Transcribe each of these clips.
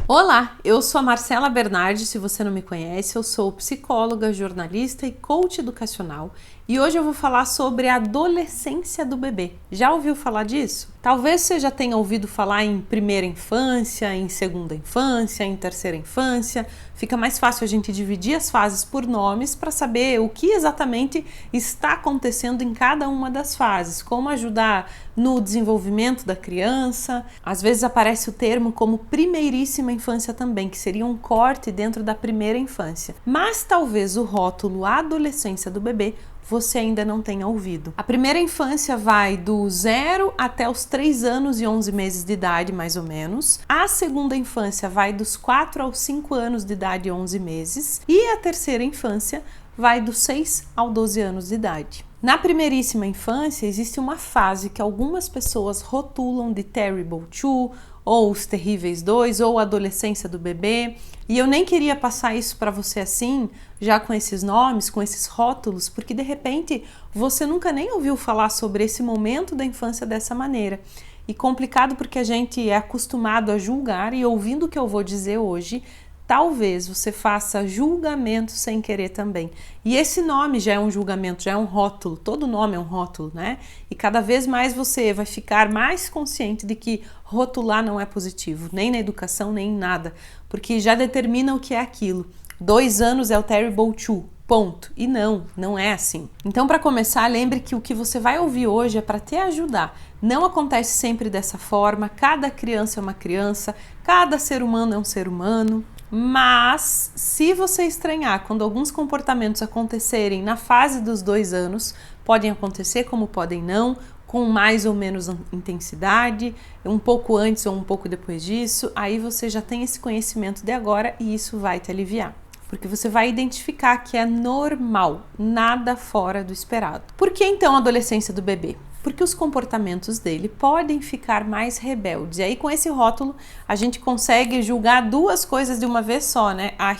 Olá, eu sou a Marcela Bernardi, se você não me conhece, eu sou psicóloga, jornalista e coach educacional e hoje eu vou falar sobre a adolescência do bebê. Já ouviu falar disso? Talvez você já tenha ouvido falar em primeira infância, em segunda infância, em terceira infância. Fica mais fácil a gente dividir as fases por nomes para saber o que exatamente está acontecendo em cada uma das fases, como ajudar no desenvolvimento da criança. Às vezes aparece o termo como primeiríssima infância também, que seria um corte dentro da primeira infância. Mas talvez o rótulo adolescência do bebê você ainda não tenha ouvido. A primeira infância vai do 0 até os 3 anos e 11 meses de idade, mais ou menos. A segunda infância vai dos 4 aos 5 anos de idade e 11 meses. E a terceira infância vai dos 6 aos 12 anos de idade. Na primeiríssima infância, existe uma fase que algumas pessoas rotulam de Terrible 2, ou os Terríveis 2, ou a adolescência do bebê. E eu nem queria passar isso para você assim, já com esses nomes, com esses rótulos, porque de repente você nunca nem ouviu falar sobre esse momento da infância dessa maneira. E complicado porque a gente é acostumado a julgar, e ouvindo o que eu vou dizer hoje, talvez você faça julgamento sem querer também. E esse nome já é um julgamento, já é um rótulo, todo nome é um rótulo, né? E cada vez mais você vai ficar mais consciente de que rotular não é positivo, nem na educação, nem em nada, porque já determina o que é aquilo. 2 anos é o Terrible 2, ponto. E não é assim. Então, para começar, lembre que o que você vai ouvir hoje é para te ajudar. Não acontece sempre dessa forma, cada criança é uma criança, cada ser humano é um ser humano. Mas, se você estranhar quando alguns comportamentos acontecerem na fase dos 2 anos, podem acontecer como podem não, com mais ou menos intensidade, um pouco antes ou um pouco depois disso, aí você já tem esse conhecimento de agora e isso vai te aliviar. Porque você vai identificar que é normal, nada fora do esperado. Por que então a adolescência do bebê? Porque os comportamentos dele podem ficar mais rebeldes. E aí, com esse rótulo, a gente consegue julgar duas coisas de uma vez só, né? Ai,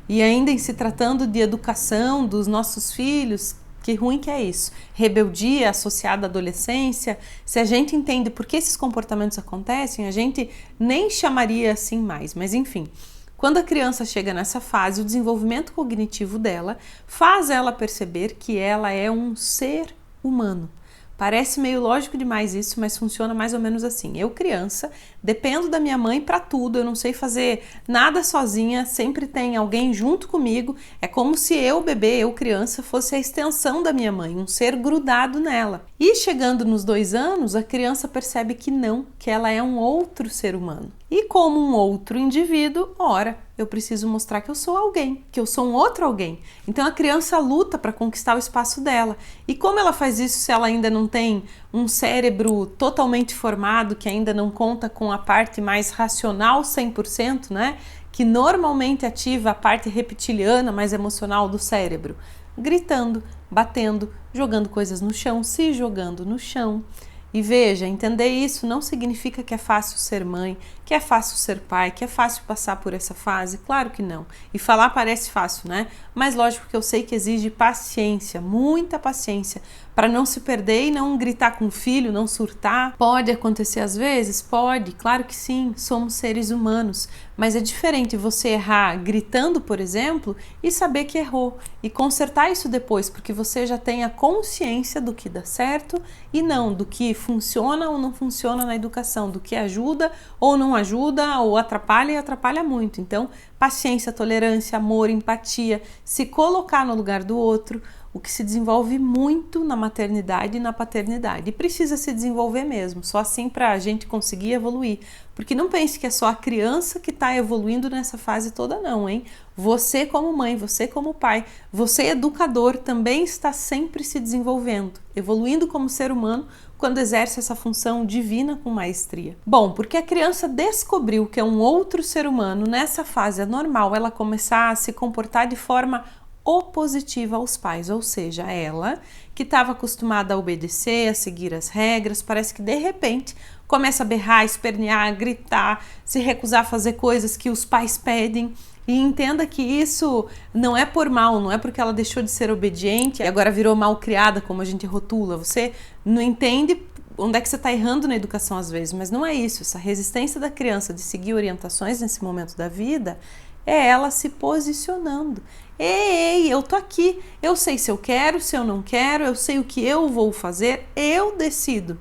e ainda em se tratando de educação dos nossos filhos, que ruim que é isso. Rebeldia associada à adolescência. Se a gente entende por que esses comportamentos acontecem, a gente nem chamaria assim mais. Mas enfim, quando a criança chega nessa fase, o desenvolvimento cognitivo dela faz ela perceber que ela é um ser humano. Parece meio lógico demais isso, mas funciona mais ou menos assim. Eu, criança, dependo da minha mãe para tudo, eu não sei fazer nada sozinha, sempre tem alguém junto comigo. É como se eu, bebê, eu, criança, fosse a extensão da minha mãe, um ser grudado nela. E chegando nos 2 anos, a criança percebe que não, que ela é um outro ser humano. E como um outro indivíduo, ora, eu preciso mostrar que eu sou alguém, que eu sou um outro alguém. Então a criança luta para conquistar o espaço dela. E como ela faz isso se ela ainda não tem um cérebro totalmente formado, que ainda não conta com a parte mais racional 100%, né? Que normalmente ativa a parte reptiliana, mais emocional do cérebro? Gritando, batendo, jogando coisas no chão, se jogando no chão. E veja, entender isso não significa que é fácil ser mãe, que é fácil ser pai, que é fácil passar por essa fase. Claro que não. E falar parece fácil, né? Mas lógico que eu sei que exige paciência, muita paciência, para não se perder e não gritar com o filho, não surtar. Pode acontecer às vezes? Pode, claro que sim, somos seres humanos. Mas é diferente você errar gritando, por exemplo, e saber que errou. E consertar isso depois, porque você já tem a consciência do que dá certo e não do que funciona ou não funciona na educação, do que ajuda ou não ajuda, ou atrapalha e atrapalha muito. Então, paciência, tolerância, amor, empatia, se colocar no lugar do outro, o que se desenvolve muito na maternidade e na paternidade. E precisa se desenvolver mesmo, só assim para a gente conseguir evoluir. Porque não pense que é só a criança que está evoluindo nessa fase toda não, hein? Você como mãe, você como pai, você educador também está sempre se desenvolvendo, evoluindo como ser humano quando exerce essa função divina com maestria. Bom, porque a criança descobriu que é um outro ser humano, nessa fase é normal ela começar a se comportar de forma opositiva aos pais, ou seja, ela que estava acostumada a obedecer, a seguir as regras, parece que de repente começa a berrar, espernear, gritar, se recusar a fazer coisas que os pais pedem. E entenda que isso não é por mal, não é porque ela deixou de ser obediente e agora virou mal criada, como a gente rotula. Você não entende onde é que você está errando na educação às vezes, mas não é isso. Essa resistência da criança de seguir orientações nesse momento da vida é ela se posicionando. Ei, eu tô aqui, eu sei se eu quero, se eu não quero, eu sei o que eu vou fazer, eu decido.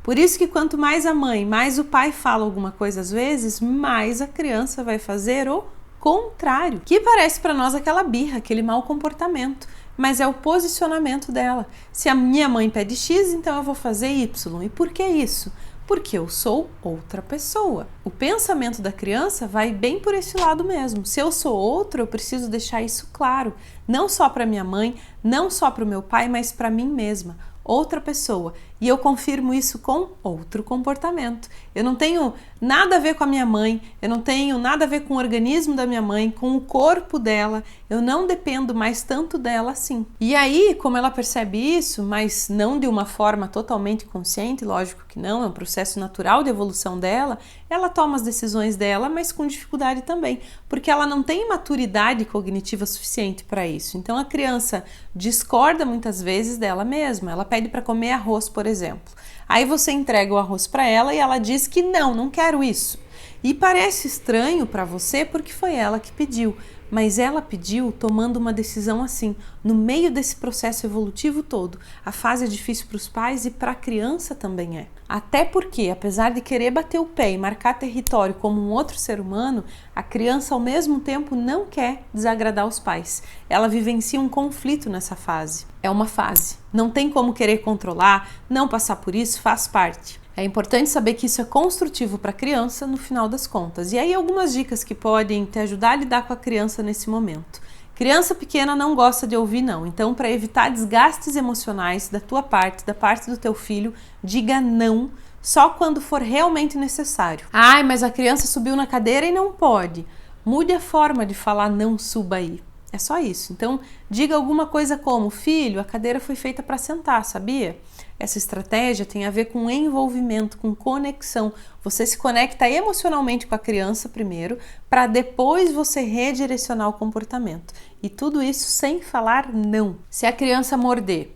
Por isso que quanto mais a mãe, mais o pai fala alguma coisa às vezes, mais a criança vai fazer o contrário, que parece para nós aquela birra, aquele mau comportamento, mas é o posicionamento dela. Se a minha mãe pede X, então eu vou fazer Y. E por que isso? Porque eu sou outra pessoa. O pensamento da criança vai bem por esse lado mesmo. Se eu sou outra, eu preciso deixar isso claro, não só para minha mãe, não só para o meu pai, mas para mim mesma. Outra pessoa, e eu confirmo isso com outro comportamento. Eu não tenho nada a ver com a minha mãe, eu não tenho nada a ver com o organismo da minha mãe, com o corpo dela, eu não dependo mais tanto dela assim. E aí, como ela percebe isso, mas não de uma forma totalmente consciente, lógico que não, é um processo natural de evolução dela, ela toma as decisões dela, mas com dificuldade também, porque ela não tem maturidade cognitiva suficiente para isso. Então a criança discorda muitas vezes dela mesma, ela pede para comer arroz, por exemplo. Aí você entrega o arroz para ela e ela diz que não quero isso. E parece estranho para você porque foi ela que pediu, mas ela pediu tomando uma decisão assim, no meio desse processo evolutivo todo. A fase é difícil para os pais e para a criança também é. Até porque, apesar de querer bater o pé e marcar território como um outro ser humano, a criança ao mesmo tempo não quer desagradar os pais. Ela vivencia um conflito nessa fase. É uma fase. Não tem como querer controlar, não passar por isso, faz parte. É importante saber que isso é construtivo para a criança no final das contas. E aí algumas dicas que podem te ajudar a lidar com a criança nesse momento. Criança pequena não gosta de ouvir não, então para evitar desgastes emocionais da tua parte, da parte do teu filho, diga não só quando for realmente necessário. Ai, mas a criança subiu na cadeira e não pode. Mude a forma de falar não suba aí. É só isso. Então, diga alguma coisa como: filho, a cadeira foi feita para sentar, sabia? Essa estratégia tem a ver com envolvimento, com conexão. Você se conecta emocionalmente com a criança primeiro, para depois você redirecionar o comportamento. E tudo isso sem falar não. Se a criança morder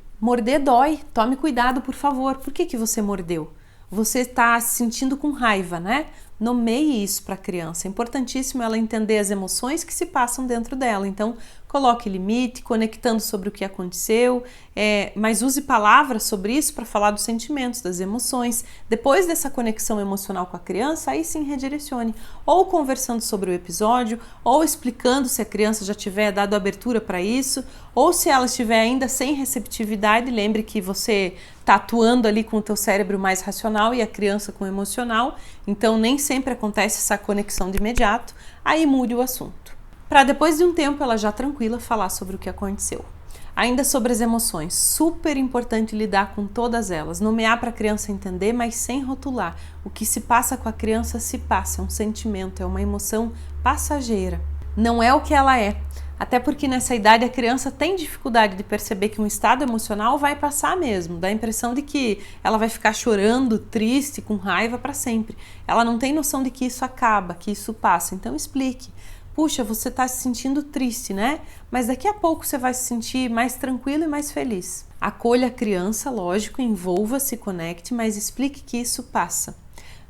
dói. Tome cuidado, por favor. Por que você mordeu? Você está se sentindo com raiva, né? Nomeie isso para a criança. É importantíssimo ela entender as emoções que se passam dentro dela. Então, coloque limite, conectando sobre o que aconteceu, mas use palavras sobre isso para falar dos sentimentos, das emoções. Depois dessa conexão emocional com a criança, aí sim redirecione. Ou conversando sobre o episódio, ou explicando se a criança já tiver dado abertura para isso, ou se ela estiver ainda sem receptividade, lembre que você está atuando ali com o teu cérebro mais racional e a criança com o emocional, então nem sempre acontece essa conexão de imediato, aí mude o assunto. Para depois de um tempo ela já tranquila falar sobre o que aconteceu. Ainda sobre as emoções, super importante lidar com todas elas, nomear para a criança entender, mas sem rotular. O que se passa com a criança se passa, é um sentimento, é uma emoção passageira, não é o que ela é. Até porque nessa idade a criança tem dificuldade de perceber que um estado emocional vai passar mesmo. Dá a impressão de que ela vai ficar chorando, triste, com raiva para sempre. Ela não tem noção de que isso acaba, que isso passa. Então explique. Puxa, você está se sentindo triste, né? Mas daqui a pouco você vai se sentir mais tranquilo e mais feliz. Acolha a criança, lógico, envolva, se conecte, mas explique que isso passa.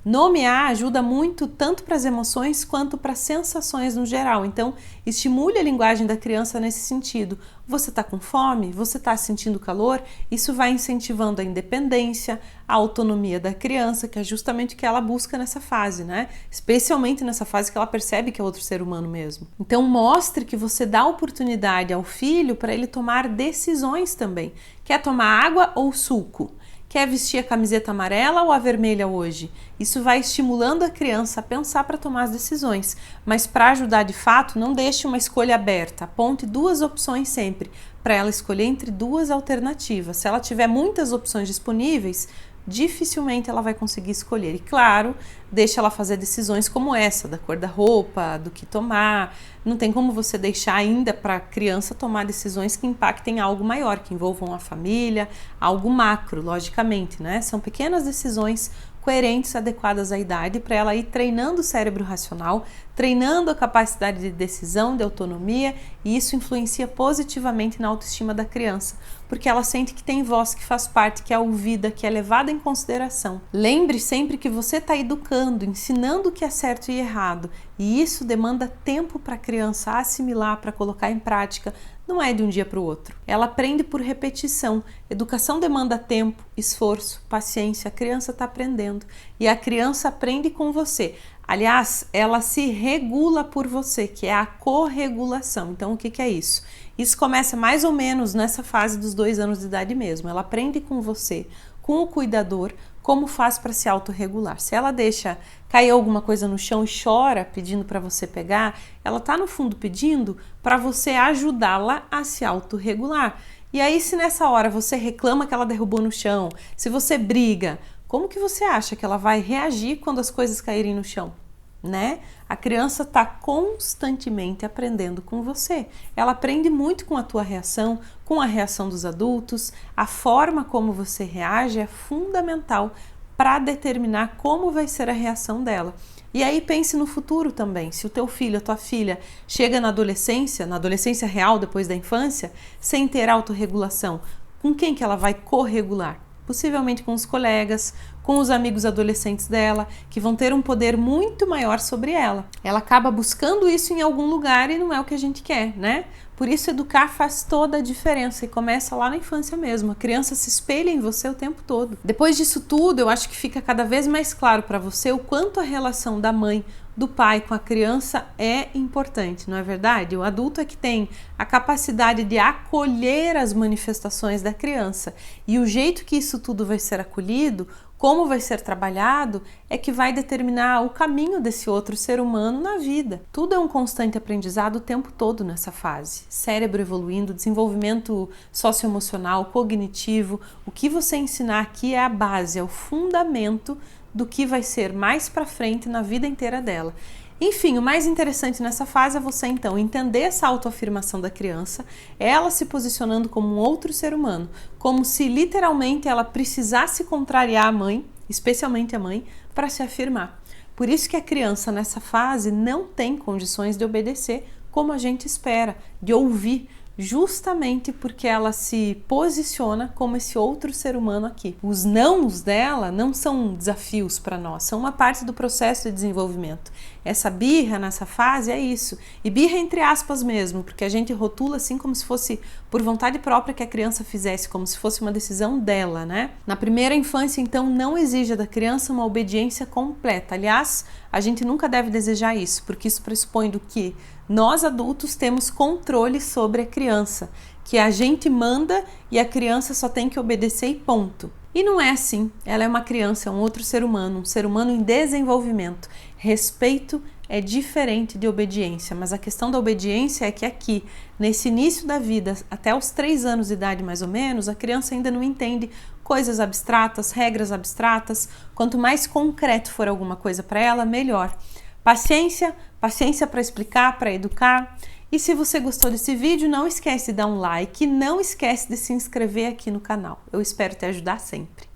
Nomear ajuda muito tanto para as emoções quanto para as sensações no geral. Então, estimule a linguagem da criança nesse sentido. Você está com fome? Você está sentindo calor? Isso vai incentivando a independência, a autonomia da criança, que é justamente o que ela busca nessa fase, né? Especialmente nessa fase que ela percebe que é outro ser humano mesmo. Então, mostre que você dá oportunidade ao filho para ele tomar decisões também. Quer tomar água ou suco? Quer vestir a camiseta amarela ou a vermelha hoje? Isso vai estimulando a criança a pensar para tomar as decisões. Mas para ajudar de fato, não deixe uma escolha aberta. Aponte duas opções sempre, para ela escolher entre duas alternativas. Se ela tiver muitas opções disponíveis, dificilmente ela vai conseguir escolher. E claro, deixa ela fazer decisões como essa, da cor da roupa, do que tomar. Não tem como você deixar ainda para a criança tomar decisões que impactem algo maior, que envolvam a família, algo macro, logicamente, né? São pequenas decisões coerentes, adequadas à idade, para ela ir treinando o cérebro racional, treinando a capacidade de decisão, de autonomia, e isso influencia positivamente na autoestima da criança, porque ela sente que tem voz, que faz parte, que é ouvida, que é levada em consideração. Lembre sempre que você está educando, ensinando o que é certo e errado, e isso demanda tempo para a criança assimilar, para colocar em prática. Não é de um dia para o outro. Ela aprende por repetição. Educação demanda tempo, esforço, paciência. A criança está aprendendo. E a criança aprende com você. Aliás, ela se regula por você, que é a corregulação. Então, o que é isso? Isso começa mais ou menos nessa fase dos 2 anos de idade mesmo. Ela aprende com você, com o cuidador, como faz para se autorregular. Se ela deixa cair alguma coisa no chão e chora pedindo para você pegar, ela está no fundo pedindo para você ajudá-la a se autorregular. E aí, se nessa hora você reclama que ela derrubou no chão, se você briga, como que você acha que ela vai reagir quando as coisas caírem no chão? Né? A criança está constantemente aprendendo com você. Ela aprende muito com a tua reação, com a reação dos adultos. A forma como você reage é fundamental para determinar como vai ser a reação dela. E aí pense no futuro também. Se o teu filho, a tua filha chega na adolescência real depois da infância, sem ter autorregulação, com quem que ela vai corregular? Possivelmente com os colegas, com os amigos adolescentes dela, que vão ter um poder muito maior sobre ela. Ela acaba buscando isso em algum lugar e não é o que a gente quer, né? Por isso, educar faz toda a diferença e começa lá na infância mesmo. A criança se espelha em você o tempo todo. Depois disso tudo, eu acho que fica cada vez mais claro para você o quanto a relação da mãe, do pai com a criança é importante, não é verdade? O adulto é que tem a capacidade de acolher as manifestações da criança, e o jeito que isso tudo vai ser acolhido, como vai ser trabalhado, é que vai determinar o caminho desse outro ser humano na vida. Tudo é um constante aprendizado o tempo todo nessa fase. Cérebro evoluindo, desenvolvimento socioemocional, cognitivo. O que você ensinar aqui é a base, é o fundamento do que vai ser mais para frente na vida inteira dela. Enfim, o mais interessante nessa fase é você então entender essa autoafirmação da criança, ela se posicionando como um outro ser humano, como se literalmente ela precisasse contrariar a mãe, especialmente a mãe, para se afirmar. Por isso que a criança nessa fase não tem condições de obedecer como a gente espera, de ouvir, justamente porque ela se posiciona como esse outro ser humano aqui. Os nãos dela não são desafios para nós, são uma parte do processo de desenvolvimento. Essa birra nessa fase é isso. E birra entre aspas mesmo, porque a gente rotula assim como se fosse por vontade própria que a criança fizesse, como se fosse uma decisão dela, né? Na primeira infância, então, não exija da criança uma obediência completa. Aliás, a gente nunca deve desejar isso, porque isso pressupõe do que nós adultos temos controle sobre a criança, que a gente manda e a criança só tem que obedecer e ponto. E não é assim. Ela é uma criança, é um outro ser humano, um ser humano em desenvolvimento. Respeito é diferente de obediência, mas a questão da obediência é que aqui, nesse início da vida, até os 3 anos de idade mais ou menos, a criança ainda não entende coisas abstratas, regras abstratas. Quanto mais concreto for alguma coisa para ela, melhor. Paciência para explicar, para educar. E se você gostou desse vídeo, não esquece de dar um like e não esquece de se inscrever aqui no canal. Eu espero te ajudar sempre.